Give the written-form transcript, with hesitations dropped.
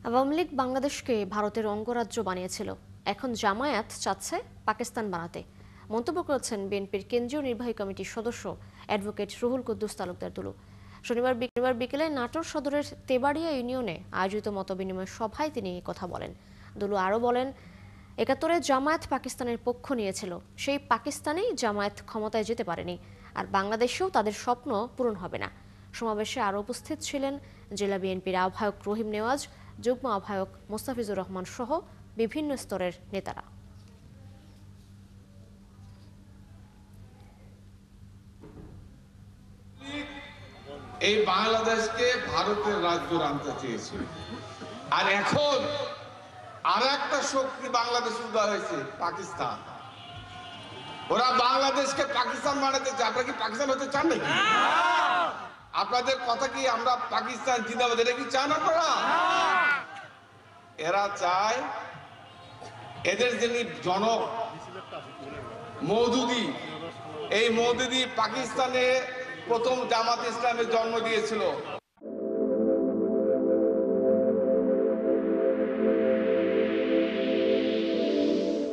আওয়ামী লীগ বাংলাদেশকে ভারতের অঙ্গরাজ্য বানিয়েছিল, এখন জামায়াত চাচ্ছে পাকিস্তান বানাতে। মন্তব্য করেছেন বিএনপির কেন্দ্রীয় নির্বাহী কমিটির সদস্য অ্যাডভোকেট রুহুল কুদ্দুস তালুকদার দুলু। শনিবার বিকেলে নাটোর সদরের তেবাড়িয়া ইউনিয়নে আয়োজিত মতবিনিময় সভায় তিনি এই কথা বলেন। দুলু আরও বলেন, ৭১-এ জামায়াত পাকিস্তানের পক্ষ নিয়েছিল, সেই পাকিস্তানেই জামায়াত ক্ষমতায় যেতে পারেনি, আর বাংলাদেশেও তাদের স্বপ্ন পূরণ হবে না। সমাবেশে আরও উপস্থিত ছিলেন জেলা বিএনপির আহ্বায়ক রহিম নেওয়াজ, যুগ্ম আহ্বায়ক মোস্তাফিজুর রহমান সহ বিভিন্ন স্তরের নেতারা। এই বাংলাদেশকে ভারতের রাজ্য আনতে চেয়েছিল, আর এখন আর একটা শক্তি বাংলাদেশ উদয় হয়েছে, পাকিস্তান। ওরা বাংলাদেশকে পাকিস্তান বানাতে চায়। আপনারা কি পাকিস্তান হতে চান নাকি? আপনাদের কথা কি আমরা পাকিস্তান জিন্দাবাদ এটা কি চান আপনারা? এরা চায় এদের যিনি জনক মওদুদি, এই মওদুদি পাকিস্তানে প্রথম জামাত ইসলামের জন্ম দিয়েছিল।